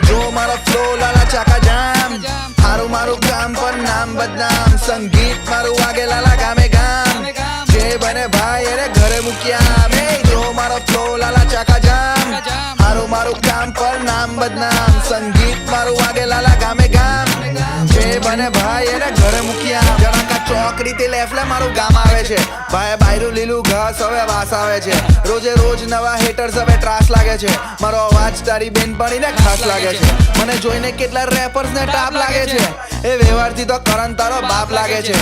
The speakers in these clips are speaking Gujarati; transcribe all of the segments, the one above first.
જો મારો ફ્લો લાલા ચાકા જામ હારું મારું કામ પણ નામ બદનામ સંગીત મારું વાગે લાલા ગામે ગામ જે બને ભાઈ એને ઘરે મૂક્યા જો મારો ફ્લો લાલા ચાકા જામ હારું મારું કામ પણ નામ બદનામ સંગીત મારું વાગે લાલા ગામે ગામ જે બને ભાઈ એને ઘરે મૂક્યા જણાકા ચોકડીથી લેફલે મારું ગામ આવે છે ભાઈ બાયરું લીલું ઘાસ હવે વાસ આવે છે રોજે રોજ નવા હેટર્સ હવે ત્રાસ લાગે છે મારો અવાજ તારી બેનપણીને ખાસ લાગે છે મને જોઈને કેટલા રેપર્સ ને ટાપ લાગે છે એ વ્યવહારથી તો કરણ તારો બાપ લાગે છે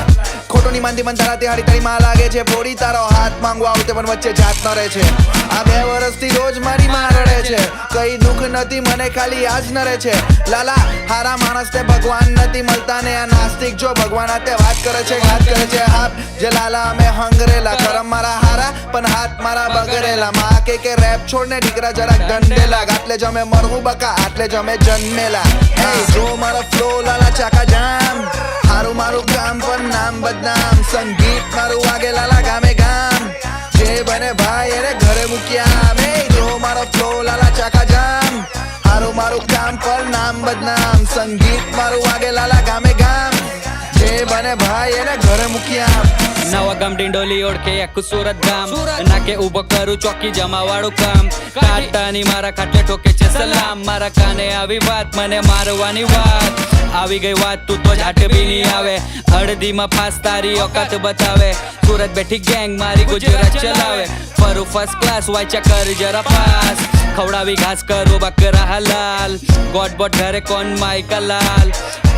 ખોટોની માંદી મન તારા હાડી તારી માં લાગે છે પોડી તારો હાથ માંગવા આવતે પણ વચ્ચે જાત ન રહે છે આ 2 વર્ષથી રોજ મારી માં રડે છે કઈ દુઃખ નથી મને ખાલી આજ ન રહે છે લાલા હારા માણસ તે ભગવાન નથી મળતા ને આ નાસ્તિક જો ભગવાન આતે વાત કરે છે ઘાત કરે છે હાથ જે લાલા અમે હંગરેલા કરમ મારા હારા પણ હાથ મારા બગરેલા માં કે રેપ છોડને દીકરા જરાક દંડેલા આટલે જ અમે મરવું બકા આટલે જ અમે જન્મેલા જો મારો ફ્લો લાલા ચાકા જામ હારું મારું કામ પણ નામ બદનામ સંગીત મારું વાગે લાલા ગામે ગામ જે બને ભાઈ એને ઘરે મૂક્યા જો મારો ફ્લો લાલા ચાકા જામ હારું મારું કામ પણ નામ બદનામ સંગીત મારું વાગે લાલા ગામે ગામ જે બને ભાઈ એને ઘરે મૂક્યા નવા ગામ ડિંડોલી ઓળખે આખું સુરત ગામ નાકે ઉભો કરું ચોકી જમાવાળું કામ કાટાની મારા ખાટલે ઠોકે છે સલામ મારા કાને આવી વાત મને મારવાની વાત આવી ગઈ વાત તું તો જાટ બી નહીં આવે અડધીમાં ફાસ તારી ઓકાત બતાવે સુરત બેઠી ગેંગ મારી ગુજરાત ચલાવે ફરું ફર્સ્ટ ક્લાસ વાંચ્યા કર જરા પાસ ખવડાવી ઘાસ કરું બકરા હલાલ ગોડ બોટ ઘરે કોણ માઇકા લાલ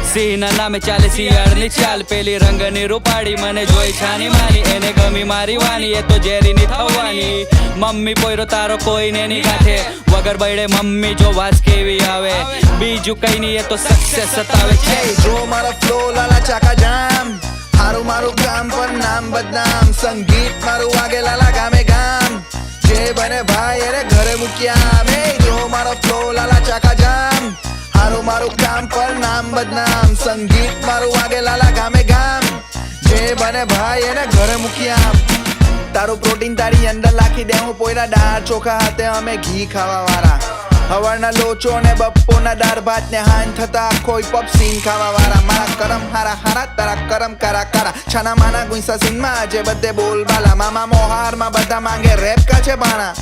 સિંહના નામે ચાલે શિયાળની ચાલ પેલી રંગની રૂપાડી મને જોઈ છાની માની એને ગમી મારી વાની એ તો ઝેરીની થવાની મમ્મી પોયરો તારો કોઈને નહીં ગાંઠે વગર બૈડે મમ્મી જો વાસ કેવી આવે બીજું કઈ નહીં એ તો સક્સેસ સતાવે છે જો મારો ફ્લો લાલા ચાકા જામ હારું મારું કામ પણ નામ બદનામ સંગીત મારું વાગે લાલા ગામે ગામ જે બને ભાઈ એને ઘરે મૂક્યા જો મારો ફ્લો લાલા ચાકા જામ હારું મારું કામ પણ નામ બદનામ સંગીત મારું વાગે લાલા ગામે ગામ જે બને ભાઈ એને ઘરે મૂક્યા તારું પ્રોટીન તારી અંદર લાખી દે હું પોયરા દાળ ચોખા હાથે અમે ઘી ખાવા વાળા હવારના લોચો ને બપોરના દાળ ભાત ને હાન થતા કોઈ પપ સીન ખાવા વાળા મારા કરમ હારા હારા તારા કરમ કારા કારા છાના માના ગુંસા સીનમાં આજે બધે બોલબાલા મામા મોહારમાં બધા માંગે રેપ કા છે બાણા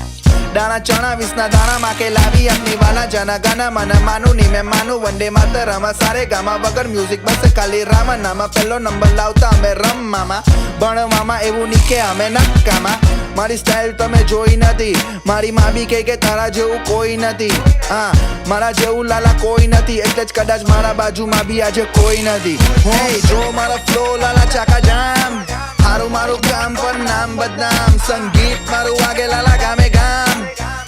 દાણા ચણા વિસના દાણા માકે લાવી આપની વાલા જના ગાના મને માનું ની મેં માનું વંડે માતરમ સારે ગામા વગર મ્યુઝિક બસ ખાલી રામા નામાં પહેલો નંબર લાવતા અમે રમવામાં ભણવામાં એવું ની કે અમે નક્કામાં મારી સ્ટાઇલ તમે જોઈ નથી મારી માં બી કે તારા જેવું કોઈ નથી મારા જેવું લાલા કોઈ નથી એટલે જ કદાચ મારા બાજુમાં બી આજે કોઈ નથી જો મારો ફ્લો લાલા ચાકા જામ હારું મારું કામ પણ નામ બદનામ સંગીત મારું વાગે લાલા ગામે ગામ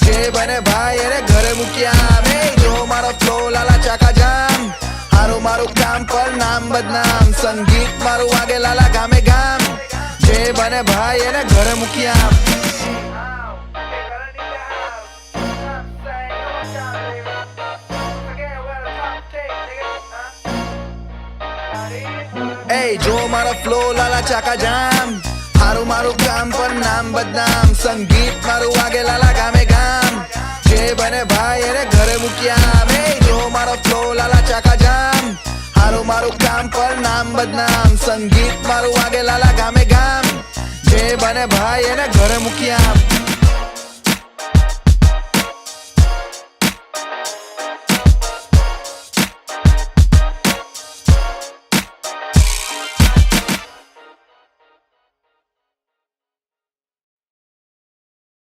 જે બને ભાઈ એને ઘરે મૂક્યા જો મારો ફ્લો લાલા ચાકા જામ હારું મારું કામ પણ નામ બદનામ સંગીત મારું વાગે લાલા ગામે ગામ જે બને ભાઈ એને ઘરે મૂક્યા જો મારો ફ્લો લાલા ચાકા જામ હારું મારું કામ પણ નામ બદનામ સંગીત મારું વાગે લાલા ગામે ગામ જે બને ભાઈ એને ઘરે મૂક્યા જો મારો ફ્લો લાલા ચાકા જામ હારું મારું કામ પણ નામ બદનામ સંગીત મારું વાગે લાલા ગામે ગામ જે બને ભાઈ એને ઘરે મૂક્યા